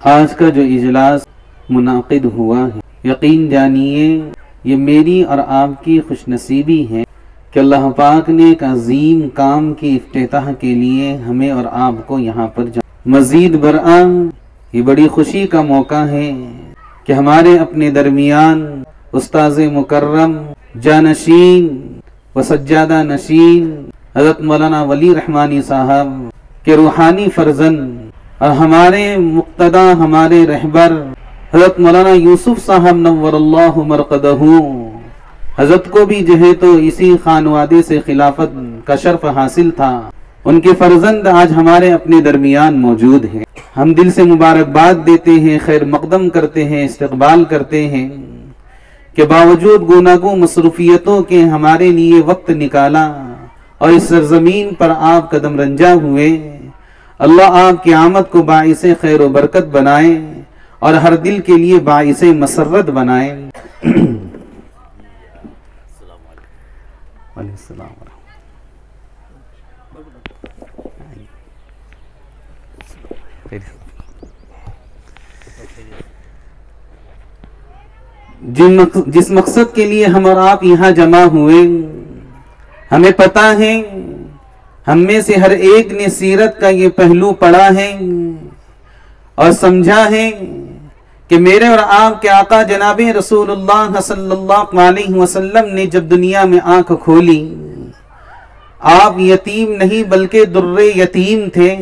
آج کا جو اجلاس منعقد ہوا ہے، یقین جانیے یہ میری اور آپ کی خوش نصیبی ہے کہ اللہ پاک نے ایک عظیم کام کی افتتاح کے لیے ہمیں اور آپ کو یہاں پر مزید برآں یہ بڑی خوشی کا موقع ہے کہ ہمارے اپنے درمیان استاذ مکرم جانشین و سجادہ نشین حضرت مولانا ولی رحمانی صاحب کے روحانی فرزند اور ہمارے مقتدی ہمارے رہبر حضرت مولانا یوسف صاحب نور اللہ مرقدہ، حضرت کو بھی جو ہے تو اسی خانوادے سے خلافت کا شرف حاصل تھا، ان کے فرزند آج ہمارے اپنے درمیان موجود ہیں۔ ہم دل سے مبارکباد دیتے ہیں، خیر مقدم کرتے ہیں، استقبال کرتے ہیں کہ باوجود گوناگوں مصروفیتوں کے ہمارے لیے وقت نکالا اور اس سرزمین پر آپ قدم رنجا ہوئے۔ اللہ آپ کی آمد کو باعث خیر و برکت بنائے اور ہر دل کے لیے باعث مسرت بنائے۔ علیہ السلام جس مقصد کے لیے ہم اور آپ یہاں جمع ہوئے، ہمیں پتہ ہے، ہم میں سے ہر ایک نے سیرت کا یہ پہلو پڑھا ہے اور سمجھا ہے کہ میرے اور آپ کے آقا جناب رسول اللہ صلی اللہ علیہ وسلم نے جب دنیا میں آنکھ کھولی، آپ یتیم نہیں بلکہ در یتیم تھے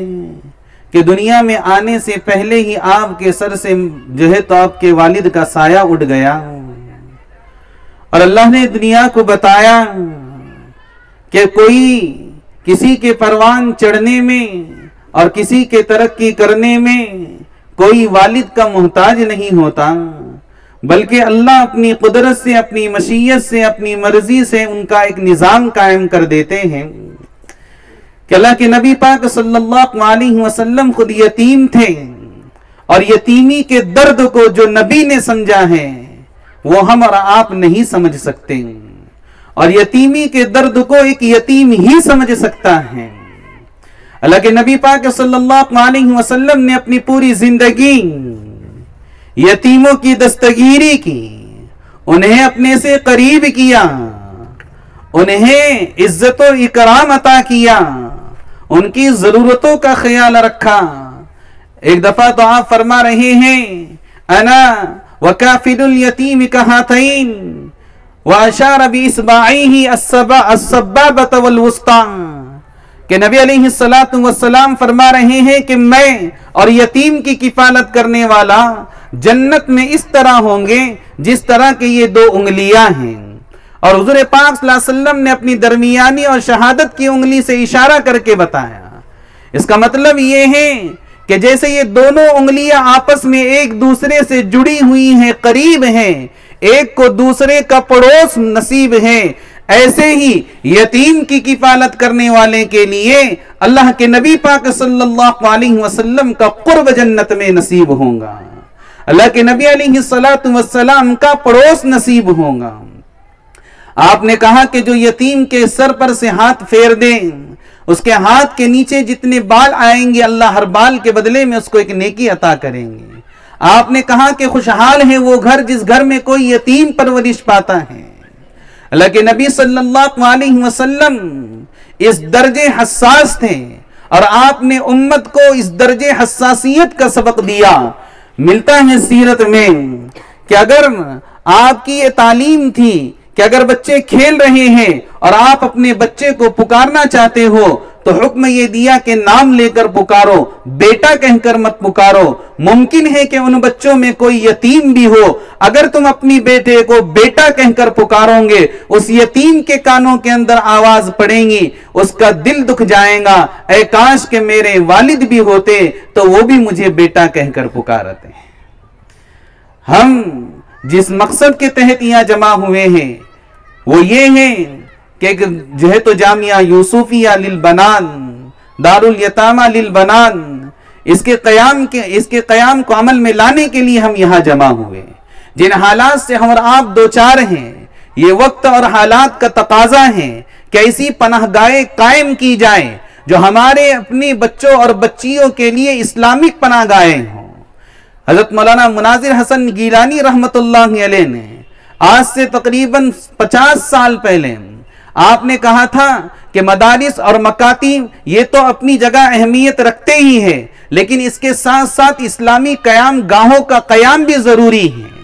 کہ دنیا میں آنے سے پہلے ہی آپ کے سر سے جو ہے تو آپ کے والد کا سایہ اٹھ گیا، اور اللہ نے دنیا کو بتایا کہ کوئی کسی کے پروان چڑھنے میں اور کسی کے ترقی کرنے میں کوئی والد کا محتاج نہیں ہوتا، بلکہ اللہ اپنی قدرت سے، اپنی مشیت سے، اپنی مرضی سے ان کا ایک نظام قائم کر دیتے ہیں کہ اللہ کے نبی پاک صلی اللہ علیہ وسلم خود یتیم تھے، اور یتیمی کے درد کو جو نبی نے سمجھا ہے وہ ہم اور آپ نہیں سمجھ سکتے، اور یتیمی کے درد کو ایک یتیم ہی سمجھ سکتا ہے۔ اللہ کے نبی پاک صلی اللہ علیہ وسلم نے اپنی پوری زندگی یتیموں کی دستگیری کی، انہیں اپنے سے قریب کیا، انہیں عزت و اکرام عطا کیا، ان کی ضرورتوں کا خیال رکھا۔ ایک دفعہ تو آپ فرما رہے ہیں انا وکافل الیتیم کہاتین واشار باصبعیہ السبابۃ والوسطی، کہ نبی علیہ السلام فرما رہے ہیں کہ میں اور یتیم کی کفالت کرنے والا جنت میں اس طرح ہوں گے جس طرح کہ یہ دو انگلیاں ہیں، اور حضور پاک صلی اللہ علیہ وسلم نے اپنی درمیانی اور شہادت کی انگلی سے اشارہ کر کے بتایا۔ اس کا مطلب یہ ہے کہ جیسے یہ دونوں انگلیاں آپس میں ایک دوسرے سے جڑی ہوئی ہیں، قریب ہیں، ایک کو دوسرے کا پڑوس نصیب ہے، ایسے ہی یتیم کی کفالت کرنے والے کے لیے اللہ کے نبی پاک صلی اللہ علیہ وسلم کا قرب جنت میں نصیب ہوگا، اللہ کے نبی علیہ السلام کا پڑوس نصیب ہوگا۔ آپ نے کہا کہ جو یتیم کے سر پر سے ہاتھ پھیر دیں، اس کے ہاتھ کے نیچے جتنے بال آئیں گے اللہ ہر بال کے بدلے میں اس کو ایک نیکی عطا کریں گے۔ آپ نے کہا کہ خوشحال ہے وہ گھر جس گھر میں کوئی یتیم پرورش پاتا ہے۔ اللہ کے نبی صلی اللہ علیہ وسلم اس درجے حساس تھے، اور آپ نے امت کو اس درجے حساسیت کا سبق دیا۔ ملتا ہے سیرت میں کہ اگر آپ کی یہ تعلیم تھی کہ اگر بچے کھیل رہے ہیں اور آپ اپنے بچے کو پکارنا چاہتے ہو تو حکم یہ دیا کہ نام لے کر پکارو، بیٹا کہہ کر مت پکارو۔ ممکن ہے کہ ان بچوں میں کوئی یتیم بھی ہو، اگر تم اپنی بیٹے کو بیٹا کہہ کر پکارو گے، اس یتیم کے کانوں کے اندر آواز پڑے گی، اس کا دل دکھ جائے گا، اے کاش کہ میرے والد بھی ہوتے تو وہ بھی مجھے بیٹا کہہ کر پکارتے۔ ہم جس مقصد کے تحت یہاں جمع ہوئے ہیں وہ یہ ہے کہ جو ہے تو جامعہ یوسفیہ للبنان، دار الیتامہ للبنان، اس کے قیام کو عمل میں لانے کے لیے ہم یہاں جمع ہوئے۔ جن حالات سے ہم اور آپ دوچار ہیں، یہ وقت اور حالات کا تقاضا ہے کہ ایسی پناہ گاہیں قائم کی جائیں جو ہمارے اپنی بچوں اور بچیوں کے لیے اسلامک پناہ گاہیں ہوں۔ حضرت مولانا مناظر حسن گیلانی رحمتullah علیہ نے آج سے تقریباً 50 سال پہلے آپ نے کہا تھا کہ مدارس اور مکاتب یہ تو اپنی جگہ اہمیت رکھتے ہی ہیں، لیکن اس کے ساتھ ساتھ اسلامی قیام گاہوں کا قیام بھی ضروری ہے،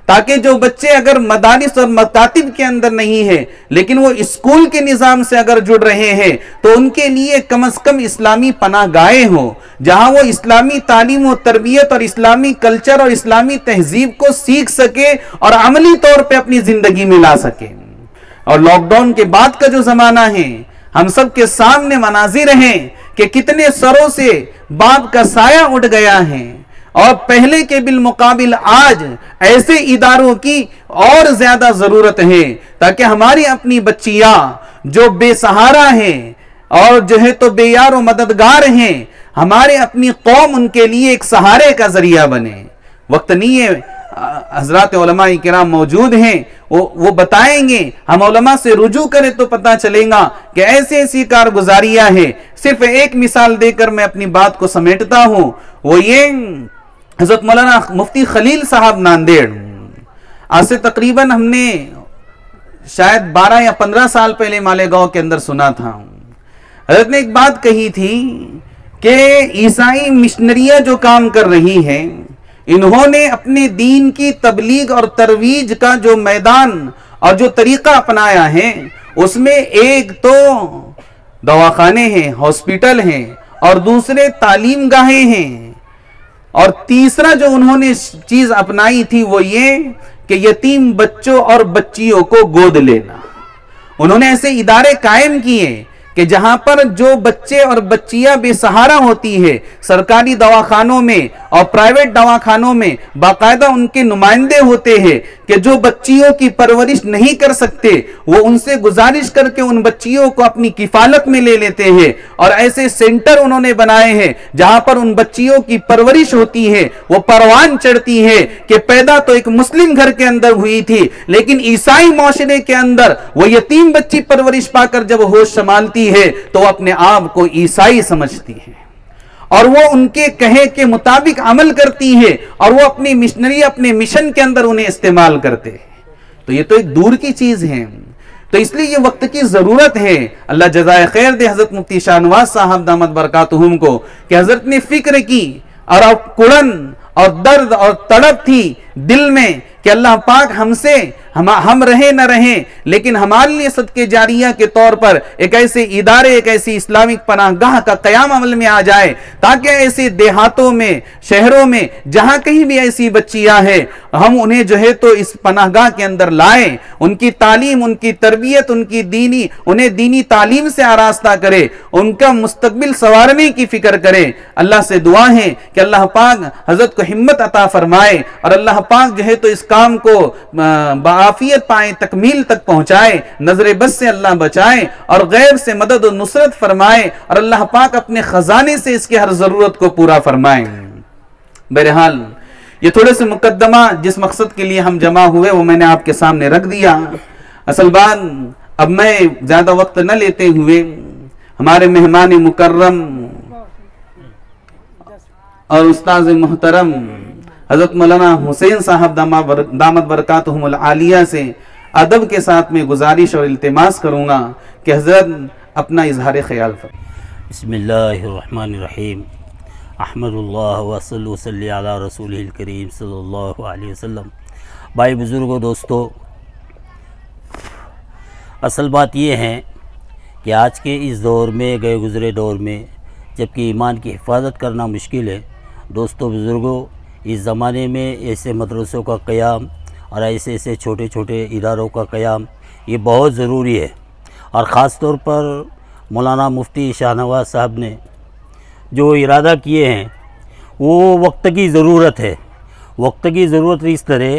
تاکہ جو بچے اگر مدارس اور مکاتب کے اندر نہیں ہیں لیکن وہ اسکول کے نظام سے اگر جڑ رہے ہیں تو ان کے لیے کم از کم اسلامی پناہ گاہیں ہوں، جہاں وہ اسلامی تعلیم و تربیت اور اسلامی کلچر اور اسلامی تہذیب کو سیکھ سکے اور عملی طور پہ اپنی زندگی میں لا سکے۔ اور لاک ڈاؤن کے بعد کا جو زمانہ ہے، ہم سب کے سامنے مناظر ہیں کہ کتنے سروں سے بات کا سایہ اٹھ گیا ہے، اور پہلے کے بالمقابل آج ایسے اداروں کی اور زیادہ ضرورت ہے تاکہ ہماری اپنی بچیاں جو بے سہارا ہیں اور جو ہے تو بے یار و مددگار ہیں، ہمارے اپنی قوم ان کے لیے ایک سہارے کا ذریعہ بنے۔ وقت نہیں ہے، حضرات علماء کرام موجود ہیں، وہ بتائیں گے، ہم علماء سے رجوع کریں تو پتہ چلے گا کہ ایسی کارگزاریاں ہیں۔ صرف ایک مثال دے کر میں اپنی بات کو سمیٹتا ہوں، وہ یہ حضرت مولانا مفتی خلیل صاحب ناندیڑ، آج سے تقریباً ہم نے شاید 12 یا 15 سال پہلے مالیگاؤں کے اندر سنا تھا، حضرت نے ایک بات کہی تھی کہ عیسائی مشنریاں جو کام کر رہی ہیں، انہوں نے اپنے دین کی تبلیغ اور ترویج کا جو میدان اور جو طریقہ اپنایا ہے، اس میں ایک تو دواخانے ہیں، ہاسپٹل ہیں، اور دوسرے تعلیم گاہیں ہیں، اور تیسرا جو انہوں نے چیز اپنائی تھی وہ یہ کہ یتیم بچوں اور بچیوں کو گود لینا۔ انہوں نے ایسے ادارے قائم کیے کہ جہاں پر جو بچے اور بچیاں بے سہارا ہوتی ہے، سرکاری دواخانوں میں اور پرائیویٹ دواخانوں میں باقاعدہ ان کے نمائندے ہوتے ہیں کہ جو بچیوں کی پرورش نہیں کر سکتے وہ ان سے گزارش کر کے ان بچیوں کو اپنی کفالت میں لے لیتے ہیں، اور ایسے سینٹر انہوں نے بنائے ہیں جہاں پر ان بچیوں کی پرورش ہوتی ہے، وہ پروان چڑھتی ہے کہ پیدا تو ایک مسلم گھر کے اندر ہوئی تھی لیکن عیسائی معاشرے کے اندر وہ یتیم بچی پرورش پا کر جب ہوش سنبھالتی ہے تو وہ اپنے آپ کو عیسائی سمجھتی ہے، اور وہ ان کے کہے کے مطابق عمل کرتی ہے، اور وہ اپنی مشنری اپنے مشن کے اندر انہیں استعمال کرتے ہیں۔ تو یہ تو ایک دور کی چیز ہے، تو اس لیے یہ وقت کی ضرورت ہے۔ اللہ جزائے خیر دے حضرت مفتی شاہ نواز صاحب دامت برکاتہم کو کہ حضرت نے فکر کی اور کڑن اور درد اور تڑپ تھی دل میں کہ اللہ پاک ہم سے ہم رہیں نہ رہیں لیکن ہمارے لیے صدقے جاریہ کے طور پر ایک ایسے ادارے، ایک ایسی اسلامک پناہ گاہ کا قیام عمل میں آ جائے تاکہ ایسے دیہاتوں میں، شہروں میں جہاں کہیں بھی ایسی بچیاں ہیں ہم انہیں جو ہے تو اس پناہ گاہ کے اندر لائیں، ان کی تعلیم، ان کی تربیت، انہیں دینی تعلیم سے آراستہ کرے، ان کا مستقبل سنوارنے کی فکر کرے۔ اللہ سے دعا ہے کہ اللہ پاک حضرت کو ہمت عطا فرمائے اور اللہ پاک جو ہے تو اس کام کو بعافیت پائیں، تکمیل تک پہنچائے، نظر بد سے اللہ بچائے اور غیب سے مدد و نصرت فرمائے، اور اللہ پاک اپنے خزانے سے اس کی ہر ضرورت کو پورا فرمائے۔ بہرحال یہ تھوڑے سے مقدمہ جس مقصد کے لیے ہم جمع ہوئے وہ میں نے آپ کے سامنے رکھ دیا۔ اصل بات اب میں زیادہ وقت نہ لیتے ہوئے ہمارے مہمان مکرم اور استاذ محترم حضرت مولانا حسین صاحب دامت برکاتہم العالیہ سے ادب کے ساتھ میں گزارش اور التماس کروں گا کہ حضرت اپنا اظہار خیال فرمائیں۔ بسم اللہ الرحمن الرحیم، احمد اللہ وصلی علی رسول الکریم صلی اللہ علیہ وسلم۔ بھائی بزرگوں، دوستو، اصل بات یہ ہے کہ آج کے اس دور میں، گئے گزرے دور میں، جبکہ ایمان کی حفاظت کرنا مشکل ہے، دوستو بزرگوں، اس زمانے میں ایسے مدرسوں کا قیام اور ایسے چھوٹے چھوٹے اداروں کا قیام یہ بہت ضروری ہے، اور خاص طور پر مولانا مفتی شاہ نواز صاحب نے جو ارادہ کیے ہیں وہ وقت کی ضرورت ہے۔ وقت کی ضرورت اس طرح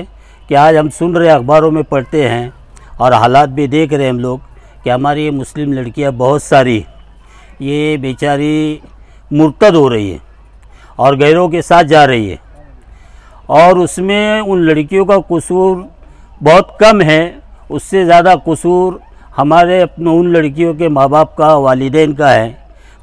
کہ آج ہم سن رہے، اخباروں میں پڑھتے ہیں اور حالات بھی دیکھ رہے ہیں ہم لوگ کہ ہماری یہ مسلم لڑکیاں بہت ساری یہ بیچاری مرتد ہو رہی ہیں اور غیروں کے ساتھ جا رہی ہے، اور اس میں ان لڑکیوں کا قصور بہت کم ہے، اس سے زیادہ قصور ہمارے اپنے ان لڑکیوں کے ماں باپ کا، والدین کا ہے۔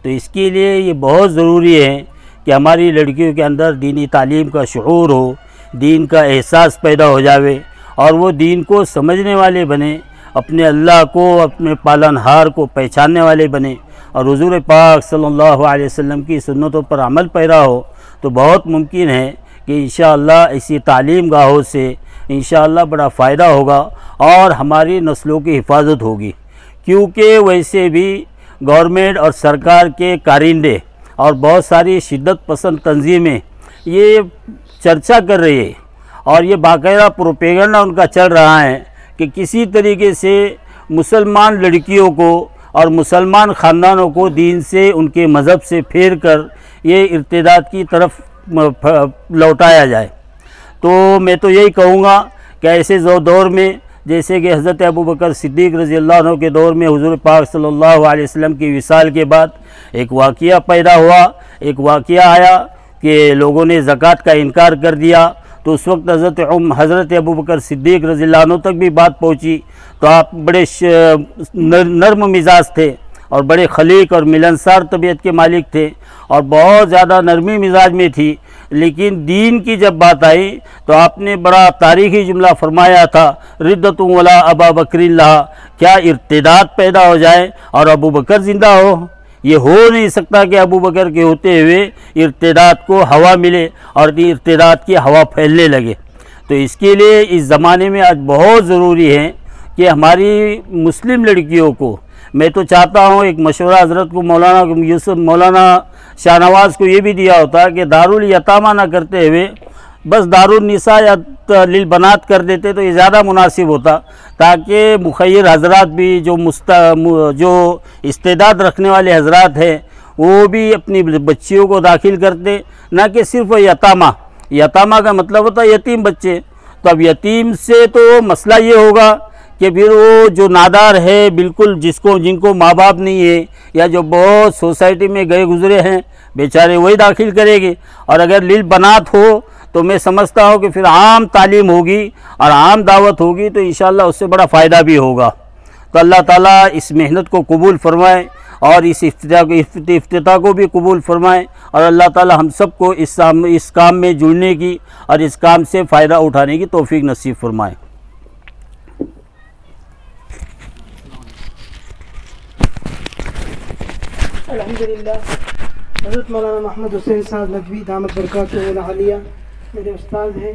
تو اس کے لیے یہ بہت ضروری ہے کہ ہماری لڑکیوں کے اندر دینی تعلیم کا شعور ہو، دین کا احساس پیدا ہو جاوے اور وہ دین کو سمجھنے والے بنے، اپنے اللہ کو، اپنے پالنہار کو پہچاننے والے بنے اور حضور پاک صلی اللہ علیہ وسلم کی سنتوں پر عمل پیرا ہو، تو بہت ممکن ہے کہ انشاءاللہ اسی تعلیم گاہوں سے انشاءاللہ بڑا فائدہ ہوگا اور ہماری نسلوں کی حفاظت ہوگی، کیونکہ ویسے بھی گورنمنٹ اور سرکار کے کارندے اور بہت ساری شدت پسند تنظیمیں یہ چرچا کر رہی ہے اور یہ باقاعدہ پروپیگنڈا ان کا چل رہا ہے کہ کسی طریقے سے مسلمان لڑکیوں کو اور مسلمان خاندانوں کو دین سے، ان کے مذہب سے پھیر کر یہ ارتداد کی طرف لوٹایا جائے۔ تو میں تو یہی کہوں گا کہ ایسے دور میں جیسے کہ حضرت ابوبکر صدیق رضی اللہ عنہ کے دور میں حضور پاک صلی اللہ علیہ وسلم کی وصال کے بعد ایک واقعہ پیدا ہوا، ایک واقعہ آیا کہ لوگوں نے زکوٰۃ کا انکار کر دیا، تو اس وقت حضرت ابوبکر صدیق رضی اللہ عنہ تک بھی بات پہنچی، تو آپ بڑے نرم مزاج تھے اور بڑے خلیق اور ملنسار طبیعت کے مالک تھے اور بہت زیادہ نرمی مزاج میں تھی، لیکن دین کی جب بات آئی تو آپ نے بڑا تاریخی جملہ فرمایا تھا، ردۃ ولا ابا بکر اللہ، کیا ارتداد پیدا ہو جائے اور ابو بکر زندہ ہو؟ یہ ہو نہیں سکتا کہ ابو بکر کے ہوتے ہوئے ارتداد کو ہوا ملے اور ارتداد کی ہوا پھیلنے لگے۔ تو اس کے لیے اس زمانے میں آج بہت ضروری ہے کہ ہماری مسلم لڑکیوں کو، میں تو چاہتا ہوں ایک مشورہ حضرت کو مولانا شاہ نواز کو یہ بھی دیا ہوتا کہ دارالیتامہ نہ کرتے ہوئے بس دارالنساء یا للبنات کر دیتے تو یہ زیادہ مناسب ہوتا، تاکہ مخیر حضرات بھی جو استعداد رکھنے والے حضرات ہیں وہ بھی اپنی بچیوں کو داخل کرتے، نہ کہ صرف یتامہ کا مطلب ہوتا ہے یتیم بچے۔ تو اب یتیم سے تو مسئلہ یہ ہوگا کہ پھر وہ جو نادار ہے بالکل، جن کو ماں باپ نہیں ہے یا جو بہت سوسائٹی میں گئے گزرے ہیں بیچارے، وہی داخل کرے گے، اور اگر للبنات ہو تو میں سمجھتا ہوں کہ پھر عام تعلیم ہوگی اور عام دعوت ہوگی تو انشاءاللہ اس سے بڑا فائدہ بھی ہوگا۔ تو اللہ تعالیٰ اس محنت کو قبول فرمائے اور اس افتتاح کو بھی قبول فرمائے، اور اللہ تعالیٰ ہم سب کو اس کام میں جڑنے کی اور اس کام سے فائدہ اٹھانے کی توفیق نصیب فرمائے۔ الحمدللہ، حضرت مولانا محمد حسین صاحب ندوی دامت برکاتہ العالیہ میرے استاد ہیں،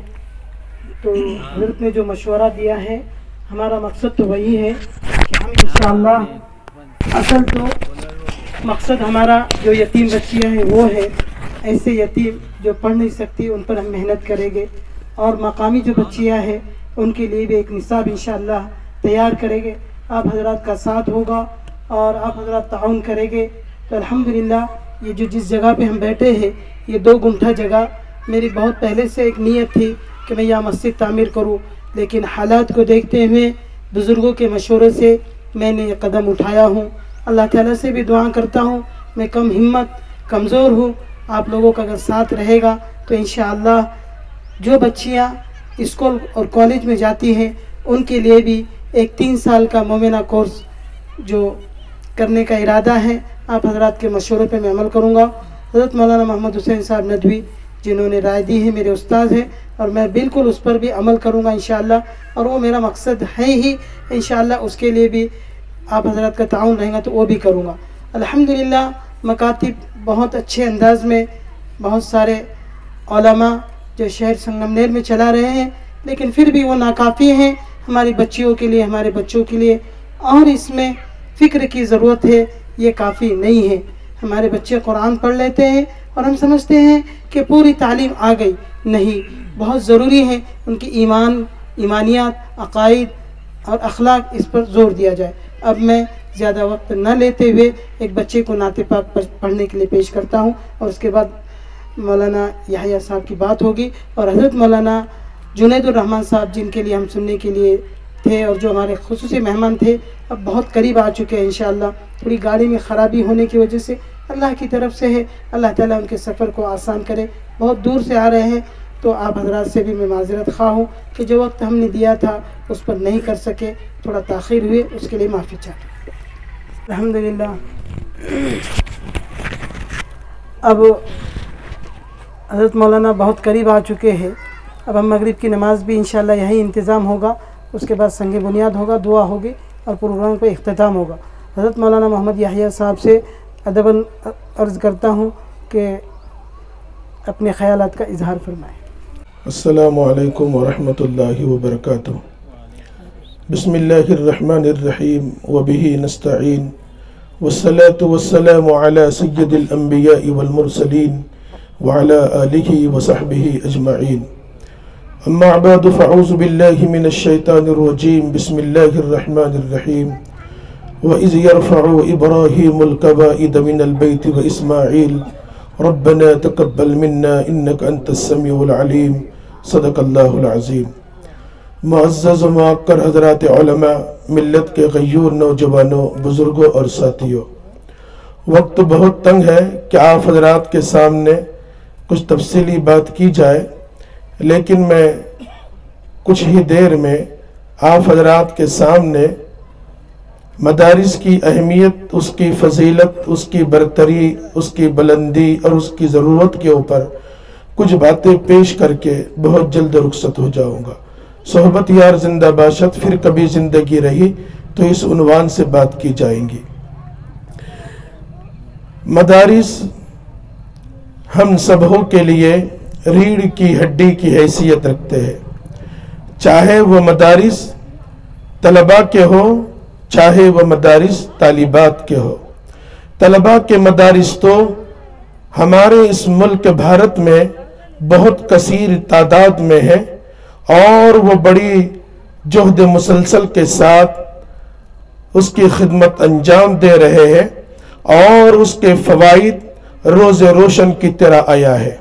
تو حضرت نے جو مشورہ دیا ہے ہمارا مقصد تو وہی ہے کہ ہم انشاءاللہ، اصل تو مقصد ہمارا جو یتیم بچیاں ہیں وہ ہے، ایسے یتیم جو پڑھ نہیں سکتی ان پر ہم محنت کریں گے، اور مقامی جو بچیاں ہیں ان کے لیے بھی ایک نصاب انشاءاللہ تیار کریں گے۔ آپ حضرات کا ساتھ ہوگا اور آپ حضرات تعاون کریں گے تو الحمدللہ یہ جس جگہ پہ ہم بیٹھے ہیں یہ 2 گنٹھا جگہ، میری بہت پہلے سے ایک نیت تھی کہ میں یہاں مسجد تعمیر کروں، لیکن حالات کو دیکھتے ہوئے بزرگوں کے مشورے سے میں نے یہ قدم اٹھایا ہوں۔ اللہ تعالیٰ سے بھی دعا کرتا ہوں، میں کم ہمت کمزور ہوں، آپ لوگوں کا اگر ساتھ رہے گا تو انشاءاللہ جو بچیاں اسکول اور کالج میں جاتی ہیں ان کے لیے بھی ایک 3 سال کا مومنہ کورس جو کرنے کا ارادہ ہے، آپ حضرات کے مشورے پہ میں عمل کروں گا۔ حضرت مولانا محمد حسین صاحب ندوی جنہوں نے رائے دی ہے میرے استاد ہیں، اور میں بالکل اس پر بھی عمل کروں گا انشاءاللہ، اور وہ میرا مقصد ہے ہی انشاءاللہ، اس کے لیے بھی آپ حضرات کا تعاون رہے گا تو وہ بھی کروں گا۔ الحمدللہ مکاتب بہت اچھے انداز میں بہت سارے علماء جو شہر سنگم نیر میں چلا رہے ہیں، لیکن پھر بھی وہ ناکافی ہیں ہماری بچیوں کے لیے، ہمارے بچوں کے لیے، اور اس میں فکر کی ضرورت ہے، یہ کافی نہیں ہے۔ ہمارے بچے قرآن پڑھ لیتے ہیں اور ہم سمجھتے ہیں کہ پوری تعلیم آ گئی، نہیں، بہت ضروری ہے ان کی ایمانیات، عقائد اور اخلاق، اس پر زور دیا جائے۔ اب میں زیادہ وقت نہ لیتے ہوئے ایک بچے کو نعت پاک پڑھنے کے لیے پیش کرتا ہوں، اور اس کے بعد مولانا یحییٰ صاحب کی بات ہوگی، اور حضرت مولانا جنید الرحمن صاحب جن کے لیے ہم سننے کے لیے تھے اور جو ہمارے خصوصی مہمان تھے اب بہت قریب آ چکے ہیں انشاءاللہ۔ تھوڑی گاڑی میں خرابی ہونے کی وجہ سے اللہ کی طرف سے ہے، اللہ تعالیٰ ان کے سفر کو آسان کرے، بہت دور سے آ رہے ہیں، تو آپ حضرات سے بھی میں معذرت خواہ ہوں کہ جو وقت ہم نے دیا تھا اس پر نہیں کر سکے، تھوڑا تاخیر ہوئے، اس کے لیے معافی چاہتے ہیں۔ الحمدللہ اب حضرت مولانا بہت قریب آ چکے ہیں. اب ہم مغرب کی نماز بھی انشاءاللہ یہی انتظام ہوگا، اس کے بعد سنگ بنیاد ہوگا، دعا ہوگی اور پروگرام کا اختتام ہوگا. حضرت مولانا محمد یحییٰ صاحب سے ادباً عرض کرتا ہوں کہ اپنے خیالات کا اظہار فرمائیں. السلام علیکم ورحمۃ اللہ وبرکاتہ. بسم اللہ الرحمن الرحیم وبہ نستعین والصلاة والسلام علی سید الانبیاء والمرسلین وعلى آلہ وصحبہ اجمعین. اما بعد فاعوذ باللہ من الشیطان الرجیم. بسم اللہ الرحمن الرحیم. وَإِذْ يَرْفَعُ إِبْرَاهِيمُ الْقَوَاعِدَ مِنَ الْبَيْتِ وَإِسْمَاعِيلُ رَبَّنَا تَقَبَّلْ مِنَّا إِنَّكَ أَنْتَ السَّمِيعُ الْعَلِيمُ. صدق اللہ العظیم. معزز و معقر حضرات علماء، ملت کے غیور نوجوانوں، بزرگوں اور ساتھیوں، وقت بہت تنگ ہے کہ آپ حضرات کے سامنے کچھ تفصیلی بات کی جائے، لیکن میں کچھ ہی دیر میں آپ حضرات کے سامنے مدارس کی اہمیت، اس کی فضیلت، اس کی برتری، اس کی بلندی اور اس کی ضرورت کے اوپر کچھ باتیں پیش کر کے بہت جلد رخصت ہو جاؤں گا. صحبت یار زندہ باشد، پھر کبھی زندگی رہی تو اس عنوان سے بات کی جائیں گی. مدارس ہم سبوں کے لیے ریڑھ کی ہڈی کی حیثیت رکھتے ہیں، چاہے وہ مدارس طلباء کے ہوں، چاہے وہ مدارس طالبات کے ہو. طلباء کے مدارس تو ہمارے اس ملک بھارت میں بہت کثیر تعداد میں ہے اور وہ بڑی جہد مسلسل کے ساتھ اس کی خدمت انجام دے رہے ہیں اور اس کے فوائد روز روشن کی طرح آیا ہے.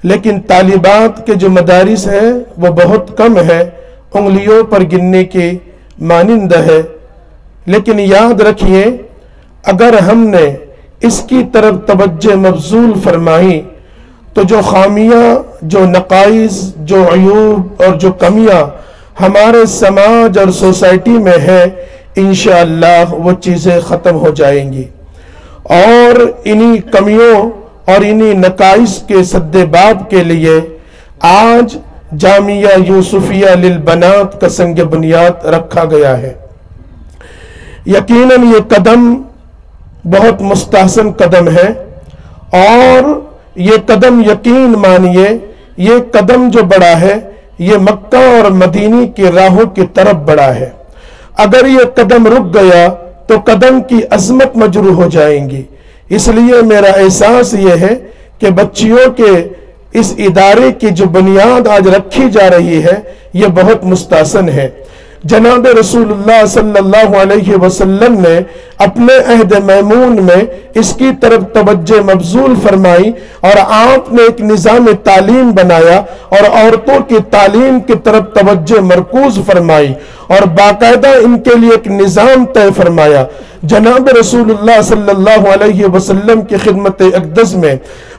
لیکن طالبات کے جو مدارس ہیں وہ بہت کم ہے، انگلیوں پر گننے کی مانند ہے. لیکن یاد رکھیے، اگر ہم نے اس کی طرف توجہ مبذول فرمائی تو جو خامیاں، جو نقائص، جو عیوب اور جو کمیاں ہمارے سماج اور سوسائٹی میں ہیں، انشاءاللہ وہ چیزیں ختم ہو جائیں گی. اور انہی کمیوں اور انہی نقائص کے سد باب کے لیے آج جامعہ یوسفیہ للبنات کا سنگ بنیاد رکھا گیا ہے. یقیناً یہ قدم بہت مستحسن قدم ہے اور یہ قدم یقین مانیے، یہ قدم جو بڑھا ہے یہ مکہ اور مدینی کی راہوں کی طرف بڑھا ہے. اگر یہ قدم رک گیا تو قدم کی عظمت مجروح ہو جائیں گی. اس لیے میرا احساس یہ ہے کہ بچیوں کے اس ادارے کی جو بنیاد آج رکھی جا رہی ہے یہ بہت مستحسن ہے. جناب رسول اللہ صلی اللہ علیہ وسلم نے اپنے عہد میمون میں اس کی طرف توجہ مبذول فرمائی اور آپ نے ایک نظام تعلیم بنایا اور عورتوں کی تعلیم کی طرف توجہ مرکوز فرمائی اور باقاعدہ ان کے لیے ایک نظام طے فرمایا. جناب رسول اللہ صلی اللہ علیہ وسلم کی خدمت اقدس میں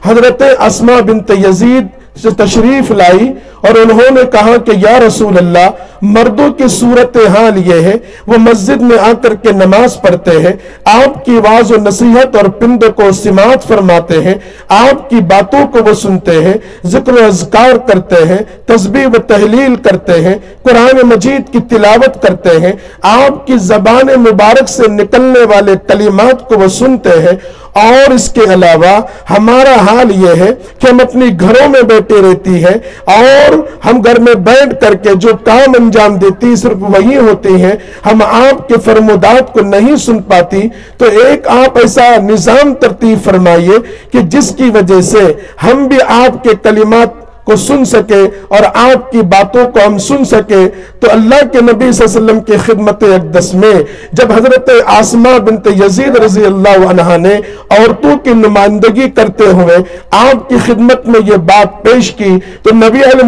حضرت اسماء بنت یزید سے تشریف لائی اور انہوں نے کہا کہ یا رسول اللہ، مردوں کی صورتحال یہ ہے وہ مسجد میں آ کر کے نماز پڑھتے ہیں، آپ کی واعظ و نصیحت اور پند کو سماعت فرماتے ہیں، آپ کی باتوں کو وہ سنتے ہیں، ذکر و اذکار کرتے ہیں، تسبیح و تحلیل کرتے ہیں، قرآن مجید کی تلاوت کرتے ہیں، آپ کی زبان مبارک سے نکلنے والے کلمات کو وہ سنتے ہیں. اور اس کے علاوہ ہمارا حال یہ ہے کہ ہم اپنی گھروں میں بیٹھے رہتی ہیں اور ہم گھر میں بیٹھ کر کے جو کام انجام دیتی صرف وہی ہوتی ہیں، ہم آپ کے فرمودات کو نہیں سن پاتی. تو ایک آپ ایسا نظام ترتیب فرمائیے کہ جس کی وجہ سے ہم بھی آپ کے کلمات کو سن سکے اور آپ کی باتوں کو ہم سن سکے. تو اللہ کے نبی صلی اللہ علیہ وسلم کی خدمت اقدس میں جب حضرت اسماء بنت یزید رضی اللہ عنہا نے عورتوں کی نمائندگی کرتے ہوئے آپ کی خدمت میں یہ بات پیش کی تو نبی علیہ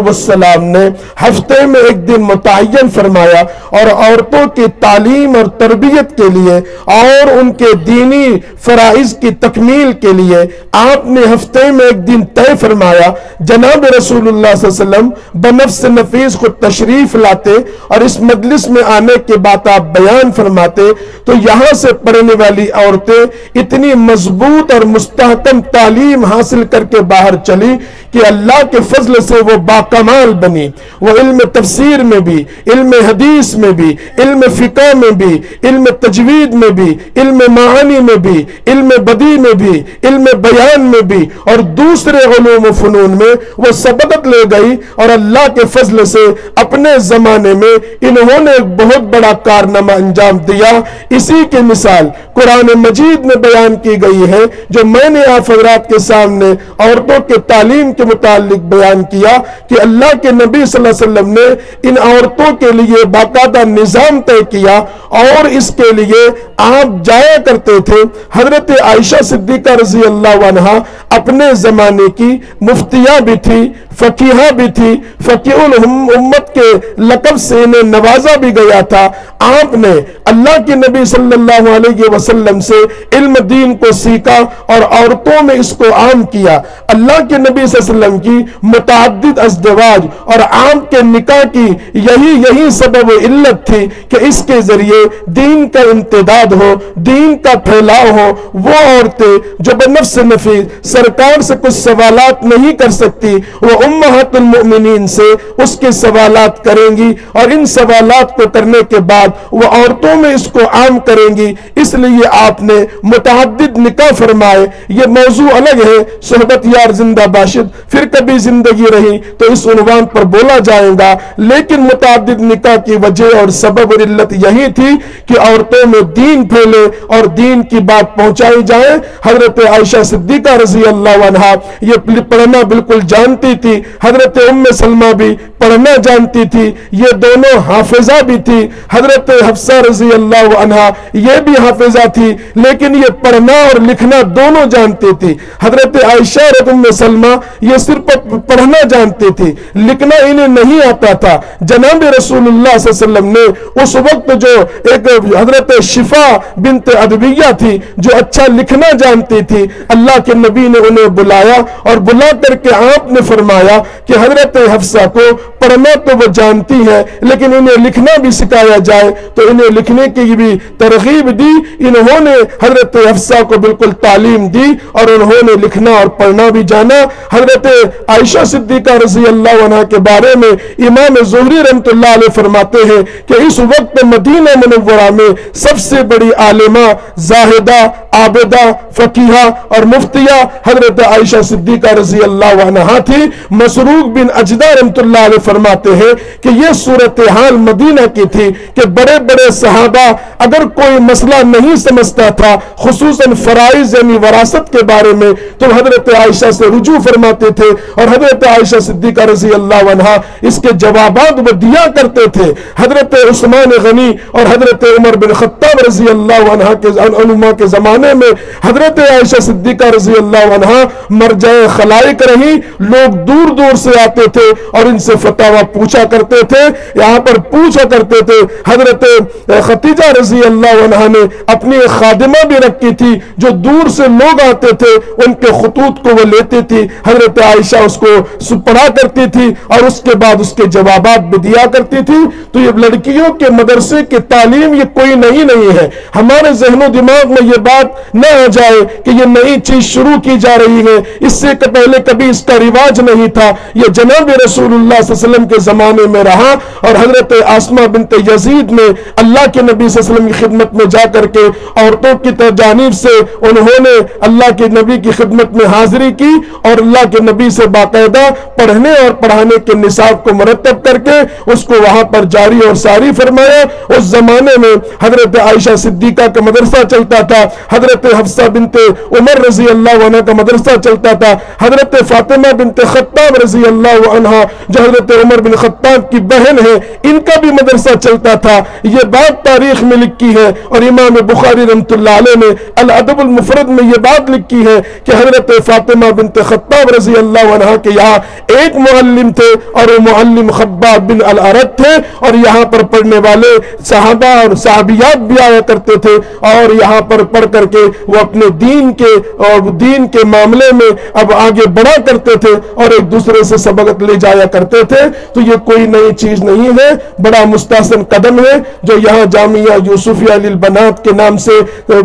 السلام نے ہفتے میں ایک دن متعین فرمایا اور عورتوں کی تعلیم اور تربیت کے لیے اور ان کے دینی فرائض کی تکمیل کے لیے آپ نے ہفتے میں ایک دن طے فرمایا. جناب رسول اللہ صلی اللہ علیہ وسلم بنفس نفیس کو تشریف لاتے اور اس مجلس میں آنے کے بعد آپ بیان فرماتے تو یہاں سے پڑھنے والی عورتیں اتنی مضبوط اور مستحکم تعلیم حاصل کر کے باہر چلی کہ اللہ کے فضل سے وہ باکمال بنی. وہ علم تفسیر میں بھی، علم حدیث میں بھی، علم فقہ میں بھی، علم تجوید میں بھی، علم معانی میں بھی، علم بدیع میں بھی، علم بیان میں بھی اور دوسرے علوم و فنون میں وہ سبقت لے گئی. اور اللہ کے فضل سے اپنے زمانے میں انہوں نے ایک بہت بڑا کارنامہ انجام دیا. اسی کی مثال قرآن مجید میں بیان کی گئی ہے، جو میں نے آپ حضرات کے سامنے عورتوں کے تعلیم کے متعلق بیان کیا کہ اللہ کے نبی صلی اللہ علیہ وسلم نے ان عورتوں کے لیے باقاعدہ نظام طے کیا اور اس کے لیے آپ جایا کرتے تھے. حضرت عائشہ صدیقہ رضی اللہ عنہا اپنے زمانے کی مفتیہ بھی تھی، فقیہہ بھی تھی، فقیہ الامت کے لقب سے انہیں نوازا بھی گیا تھا. آپ نے اللہ کے نبی صلی اللہ علیہ وسلم سے علم دین کو سیکھا اور عورتوں میں اس کو عام کیا. اللہ کے نبی صلی اللہ علیہ وسلم کی متعدد ازدواج اور عام کے نکاح کی یہی سبب و علت تھی کہ اس کے ذریعے دین کا امتداد ہو، دین کا پھیلاؤ ہو. وہ عورتیں جو بنفس نفیس سرکار سے کچھ سوالات نہیں کر سکتی، وہ امہات المؤمنین سے اس کے سوالات کریں گی اور ان سوالات کو کرنے کے بعد وہ عورتوں میں اس کو عام کریں گی. اس لیے آپ نے متعدد نکاح فرمائے. یہ موضوع الگ ہے، صحبت یار زندہ باشد پھر کبھی زندگی رہی تو اس عنوان پر بولا جائے گا. لیکن متعدد نکاح کی وجہ اور سبب اور علت یہی تھی کہ عورتوں میں دین پھیلے اور دین کی بات پہنچائی جائے. حضرت عائشہ صدیقہ رضی اللہ عنہا یہ پڑھنا بالکل جانتی تھی. حضرت ام سلمہ بھی پڑھنا جانتی تھی، یہ دونوں حافظہ بھی تھی. حضرت حفصہ رضی اللہ عنہا یہ بھی حافظہ تھی، لیکن یہ پڑھنا اور لکھنا دونوں جانتی تھی. حضرت عائشہ اور ام سلمہ یہ صرف پڑھنا جانتی تھی، لکھنا انہیں نہیں آتا تھا. جناب رسول اللہ صلی اللہ علیہ وسلم نے اس وقت جو ایک حضرت شفا بنت ادویہ تھی جو اچھا لکھنا جانتی تھی، اللہ کے نبی نے انہیں بلایا اور بلا کر کے آپ نے فرمایا کہ حضرت حفصہ کو پڑھنا تو وہ جانتی ہے لیکن انہیں لکھنا بھی سکھایا جائے. تو انہیں لکھنے کی بھی ترغیب دی. انہوں نے حضرت حفصہ کو بالکل تعلیم دی اور انہوں نے لکھنا اور پڑھنا بھی جانا. حضرت عائشہ صدیقہ رضی اللہ عنہ کے بارے میں امام زہری رحمۃ اللہ علیہ فرماتے ہیں کہ اس وقت مدینہ منورہ میں سب سے بڑی عالمہ، زاہدہ، عابدہ، فقیہہ اور مفتیہ حضرت عائشہ صدیقہ رضی اللہ عنہ تھی. مسروق بن اجدہ رحمۃ اللہ علیہ فرماتے ہیں کہ یہ صورتحال مدینہ کی تھی کہ بڑے بڑے صحابہ اگر کوئی مسئلہ نہیں سمجھتا تھا خصوصاً فرائض یعنی وراثت کے بارے میں تو حضرت عائشہ سے رجوع فرماتے تھے اور حضرت عائشہ صدیقہ رضی اللہ عنہا اس کے جوابات وہ دیا کرتے تھے. حضرت عثمان غنی اور حضرت عمر بن خطاب رضی اللہ عنہ کے زمانے میں حضرت عائشہ صدیقہ رضی اللہ عنہا مرجع خلائق رہی. لوگ دور دور سے آتے تھے اور ان سے فتاوی پوچھا کرتے تھے. یہاں پر پوچھا کرتے تھے. حضرت خدیجہ رضی اللہ عنہا نے اپنی ایک خادمہ بھی رکھی تھی جو دور سے لوگ آتے تھے ان کے خطوط کو وہ لیتی تھی. حضرت عائشہ اس کو پڑھا کرتی تھی اور اس کے بعد اس کے جوابات بھی دیا کرتی تھی. تو یہ لڑکیوں کے مدرسے کی تعلیم یہ کوئی نہیں ہے. ہمارے ذہن و دماغ میں یہ بات نہ آ جائے کہ یہ نئی چیز شروع کی جا رہی ہے. اس سے پہلے کبھی اس کا رواج نہیں تھا. یہ جناب رسول اللہ صلی اللہ علیہ وسلم کے زمانے میں رہا اور حضرت آسمہ بنت یزید نے اللہ کے نبی صلی اللہ علیہ وسلم کی خدمت میں جا کر کے عورتوں کی جانب سے انہوں نے اللہ کے نبی کی خدمت میں حاضری کی اور اللہ کے نبی سے باقاعدہ پڑھنے اور پڑھانے کے نصاب کو مرتب کر کے اس کو وہاں پر جاری اور ساری فرمایا. اس زمانے میں حضرت عائشہ صدیقہ کا مدرسہ چلتا تھا، حضرت حفصہ بنت عمر رضی اللہ عنہ کا مدرسہ چلتا تھا، حضرت فاطمہ بنت خطاب رضی اللہ عنہ جو حضرت عمر بن خطاب کی بہن ہے ان کا بھی مدرسہ چلتا تھا. یہ بات تاریخ میں لکھی ہے اور امام بخاری رحمۃ اللہ علیہ نے الادب المفرد میں یہ بات لکھی ہے کہ حضرت فاطمہ بنت خطاب رضی رضی اللہ عنہ کے یہاں ایک معلم تھے اور وہ معلم خباب بن الارت تھے، اور یہاں پر پڑھنے والے صحابہ اور صحابیات بھی آیا کرتے تھے، اور یہاں پر پڑھ کر کے وہ اپنے دین کے معاملے میں اب آگے بڑھا کرتے تھے اور ایک دوسرے سے سبقت لے جایا کرتے تھے۔ تو یہ کوئی نئی چیز نہیں ہے، بڑا مستحسن قدم ہے جو یہاں جامعہ یوسفیہ للبنات کے نام سے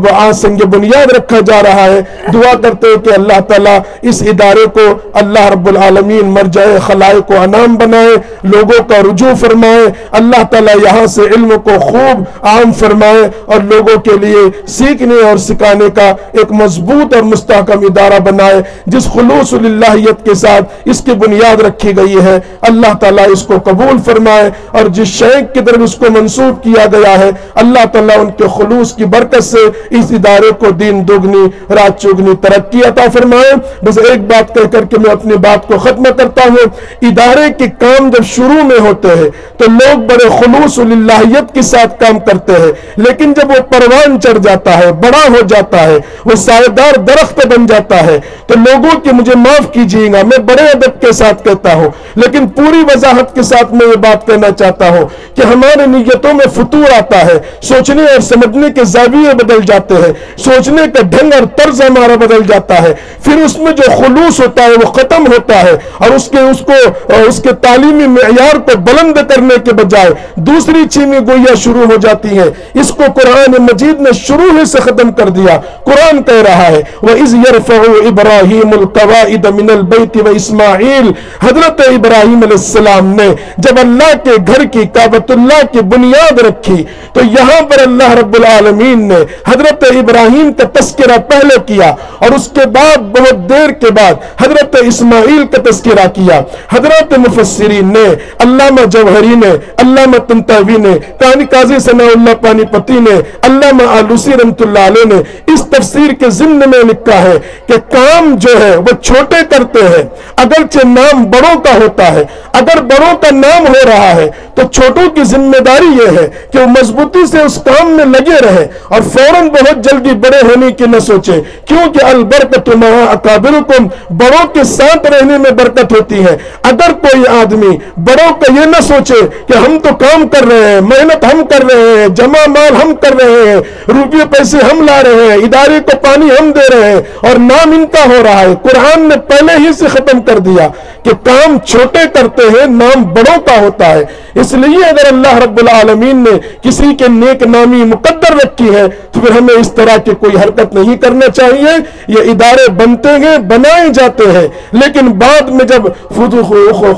آج سنگ بنیاد رکھا جا رہا ہے۔ دعا کرتے ہیں کہ اللہ تعالیٰ اس ادارے کو اللہ رب العالمین مرجع خلائق و انام بنائے، لوگوں کا رجوع فرمائے، اللہ تعالیٰ یہاں سے علم کو خوب عام فرمائے اور لوگوں کے لیے سیکھنے اور سکھانے کا ایک مضبوط اور مستحکم ادارہ بنائے، جس خلوص اللہیت کے ساتھ اس کی بنیاد رکھی گئی ہے۔ اللہ تعالیٰ اس کو قبول فرمائے، اور جس شیخ کی طرف اس کو منسوب کیا گیا ہے اللہ تعالیٰ ان کے خلوص کی برکت سے اس ادارے کو دین دگنی رات چگنی ترقی عطا فرمائے۔ بس ایک بات کہہ کر کے میں اپنی بات کو ختم کرتا ہوں۔ ادارے کے کام جب شروع میں ہوتے ہیں تو لوگ بڑے خلوص اللہیت کے ساتھ کام کرتے ہیں، لیکن جب وہ پروان چڑھ جاتا ہے، بڑا ہو جاتا ہے، وہ سایہ درخت بن جاتا ہے، تو لوگوں کی مجھے معاف کیجیے گا، میں بڑے ادب کے ساتھ کہتا ہوں لیکن پوری وضاحت کے ساتھ میں یہ بات کہنا چاہتا ہوں کہ ہمارے نیتوں میں فتور آتا ہے، سوچنے اور سمجھنے کے زاویے بدل جاتے ہیں، سوچنے کا ڈھنگ اور طرز ہمارا بدل جاتا ہے، پھر اس میں جو خلوص ہوتا ہے وہ ختم ہوتا ہے، اور اس کے تعلیمی معیار کو بلند کرنے کے بجائے دوسری چیزیں گویا شروع ہو جاتی ہیں۔ اس کو قرآن مجید نے شروع ہی سے ختم کر دیا۔ قرآن کہہ رہا ہے وَإِذْ يَرْفَعُ إِبْرَاهِيمُ الْقَوَائِدَ مِنَ الْبَيْتِ وَإِسْمَاعِيلُ، حضرت ابراہیم علیہ السلام نے جب اللہ کے گھر کی کعبۃ اللہ کی بنیاد رکھی تو یہاں پر اللہ رب العالمین نے حضرت ابراہیم کا تذکرہ پہلے کیا، اور اس کے بعد بہت دیر کے بعد حضرت اسماعیل کا تذکرہ کیا۔ حضرت مفسرین نے، علامہ جوہری نے، علامہ طنطاوی نے، قاضی ثناء اللہ پانی پتی نے، علامہ آلوسی رحمۃ اللہ علیہ نے اس تفسیر کے ضمن میں لکھا ہے کہ کام جو ہے وہ چھوٹے کرتے ہیں، اگرچہ نام بڑوں کا ہوتا ہے، اگر بڑوں کا نام ہو رہا ہے تو چھوٹوں کی ذمہ داری یہ ہے کہ وہ مضبوطی سے اس کام میں لگے رہے اور فوراً بہت جلدی بڑے ہونے کی نہ سوچے، کیونکہ البرکۃ مع اکابرکم، بڑوں کے ساتھ رہنے میں برکت ہوتی ہے۔ اگر کوئی آدمی بڑوں کا یہ نہ سوچے کہ ہم تو کام کر رہے ہیں، محنت ہم کر رہے ہیں، جمع مال ہم کر رہے ہیں، روپے پیسے ہم لا رہے ہیں، ادارے کو پانی ہم دے رہے ہیں اور نام ان کا ہو رہا ہے، قرآن نے پہلے ہی سے ختم کر دیا کہ کام چھوٹے کرتے ہیں، نام بڑوں کا ہوتا ہے۔ اس لیے اگر اللہ رب العالمین نے کسی کے نیک نامی مقدر رکھی ہے تو پھر ہمیں اس طرح کی کوئی حرکت نہیں کرنا چاہیے۔ یہ ادارے بنتے ہیں، بنائے جاتے ہیں، لیکن بعد میں جب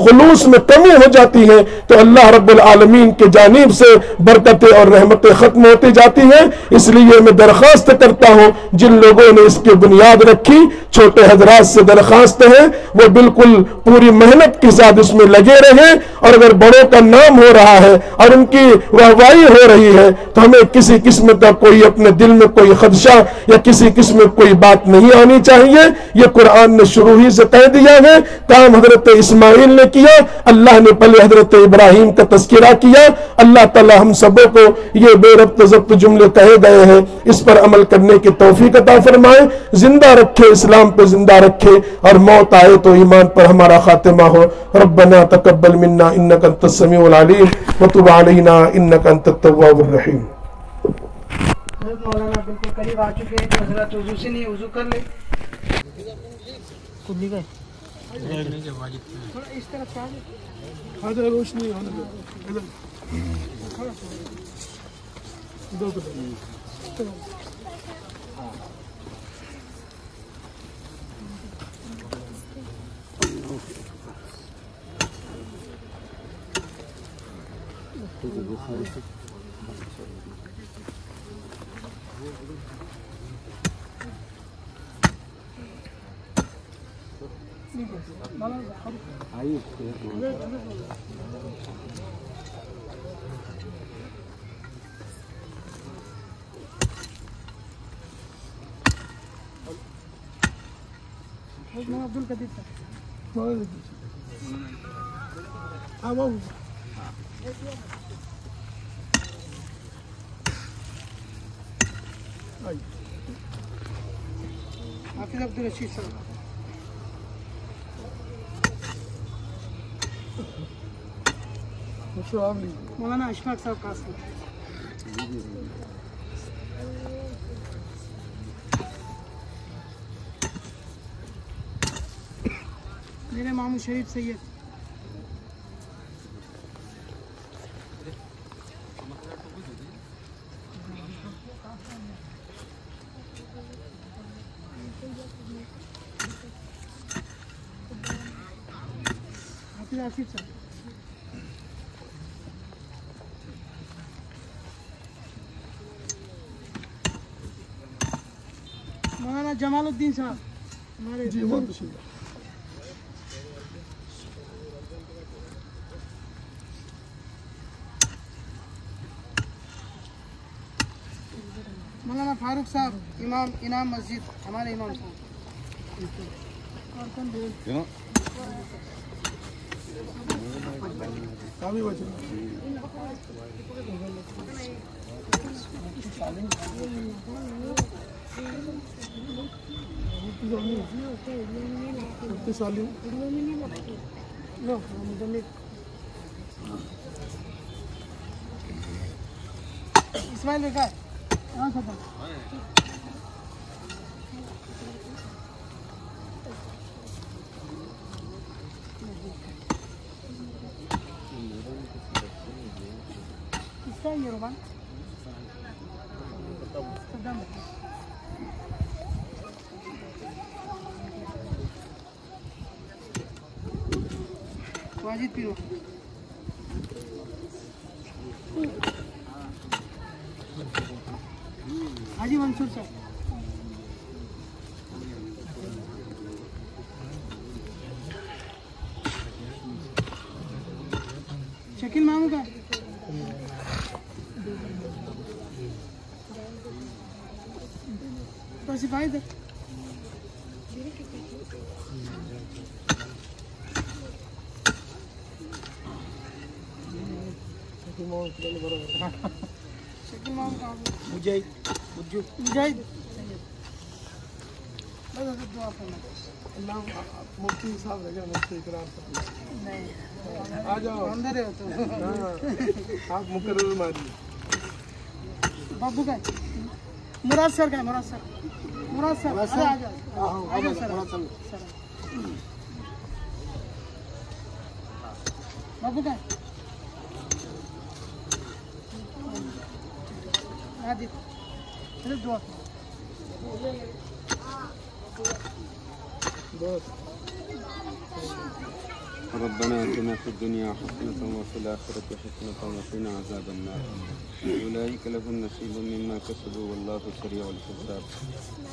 خلوص میں کمی ہو جاتی ہے تو اللہ رب العالمین کی جانب سے برکتیں اور رحمتیں ختم ہوتی جاتی ہیں۔ اس لیے میں درخواست کرتا ہوں جن لوگوں نے اس کی بنیاد رکھی، چھوٹے حضرات سے درخواست ہے وہ بالکل پوری محنت کے ساتھ اس میں لگے رہیں، اور اگر بڑوں کا نام ہو رہا ہے اور ان کی واہوائی ہو رہی ہے تو ہمیں کسی قسم کا کوئی اپنے دل میں کوئی خدشہ یا کسی قسم کوئی بات نہیں آنی چاہیے۔ یہ قرآن نے شروع ہی سے کہہ دیا ہے، کام حضرت اسماعیل نے کیا، اللہ نے پہلے حضرت ابراہیم کا تذکرہ کیا۔ اللہ تعالی ہم سبوں کو یہ بے ربط ضبط جملے کہے گئے ہیں اس پر عمل کرنے کی توفیق عطا فرمائے، زندہ رکھے، اسلام پہ زندہ رکھے، اور موت آئے تو ایمان پر ہمارا خاتمہ ہو۔ ربنا تقبل منا انک انت السمیع العلیم وتب علینا انک انت التواب الرحیم۔ حضرت مولانا بالکل قریب آ چکے ہیں، تو حضرات وضو سے نہیں، وضو کر لیں۔ تھوڑا اس طرف آ جائیں۔ روشنی عبد القدیر حافظ عبد الرشید صاحب مولانا اشفاق صاحب قاسم. میرے ماموں شریف سید. حافظ آصف صاحب. مولانا جمال الدین صاحب ہمارے جی بہت شکریہ. مولانا فاروق صاحب امام انعام مسجد ہمارے امام صاحب. اور کون کافی بچے اسماعیل بیکا ہاں سب کس کا یہ رومان واجد پیرو. حاجی منصور صاحب. شکیل مامو کا تو سپاہی تھا. شکیل مامو کا مجاہد بس دعا کرنا. اللہ مفتی صاحب رہ گیا مجھ سے اقرار کرنا. نہیں آ جاؤ اندر ہے تو آپ مقرر ماریے. بابو کا مراد سر کا ہے. مراد سر آ جاؤ سر. بابو کا دعا ربنا آتنا في الدنيا حسنة وفي الآخرة حسنة وقنا عذاب النار. أولئك لهم نصيب مما كسبوا والله سريع الحساب.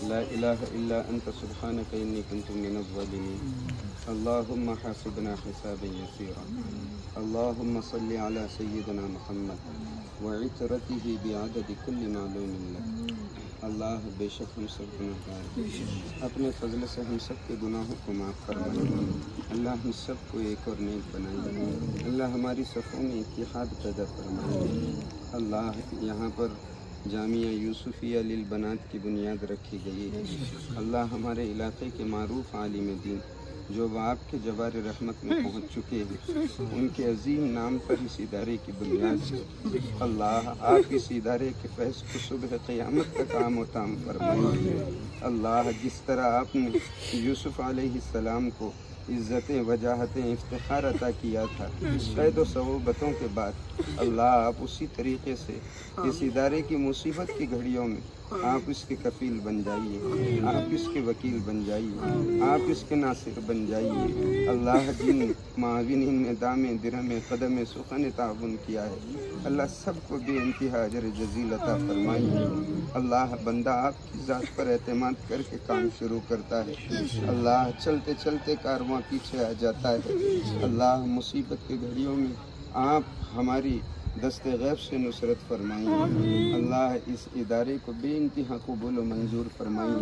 لا إله إلا أنت سبحانك إني كنت من الظالمين. اللهم حاسبنا حسابا يسيرا. اللهم صل على سيدنا محمد وعترته بعدد كل معلوم لك. اللہ بے شک ہم سب گناہگار ہیں. اپنے فضل سے ہم سب کے گناہوں کو معاف فرمائے. اللہ ہم سب کو ایک اور نیک بنائے. اللہ ہماری صفوں میں اتحاد پیدا فرمائے. اللہ یہاں پر جامعہ یوسفیہ للبنات کی بنیاد رکھی گئی ہے. اللہ ہمارے علاقے کے معروف عالم دین جو آپ کے جوار رحمت میں پہنچ چکے ہیں ان کے عظیم نام پر اس ادارے کی بنیاد ہے. اللہ آپ اس ادارے کے فیض کو صبح قیامت تک عام و تام فرمائیں. اللہ جس طرح آپ نے یوسف علیہ السلام کو عزتیں وجاہتیں افتخار عطا کیا تھا قید و صعوبتوں کے بعد، اللہ آپ اسی طریقے سے اس ادارے کی مصیبت کی گھڑیوں میں آپ اس کے کفیل بن جائیے. آپ اس کے وکیل بن جائیے. آپ اس کے ناصر بن جائیے. اللہ جن معاونین نے دام درہم قدم سخن تعاون کیا ہے اللہ سب کو بے انتہا اجر جزیل عطا فرمائیے. اللہ بندہ آپ کی ذات پر اعتماد کر کے کام شروع کرتا ہے. اللہ چلتے چلتے کارواں پیچھے آ جاتا ہے. اللہ مصیبت کے گھڑیوں میں آپ ہماری دست غیب سے نصرت فرمائیں. اللہ اس ادارے کو بے انتہا قبول و منظور فرمائیں.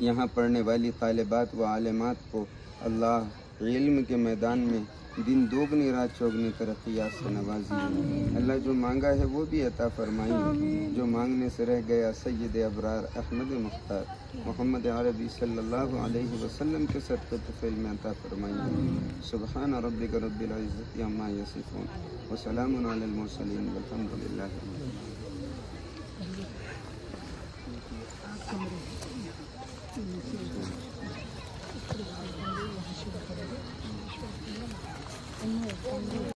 یہاں پڑھنے والی طالبات و عالمات کو اللہ علم کے میدان میں دن دوگنی رات چوگنی ترقیات سے نوازی اللہ، جو مانگا ہے وہ بھی عطا فرمائی، جو مانگنے سے رہ گیا سید ابرار احمد مختار محمد عربی صلی اللہ علیہ وسلم کے صدقے طفیل میں عطا فرمائی۔ سبحان ربک رب العزت عما یصفون وسلام علی المرسلین والحمد للہ رب العالمین۔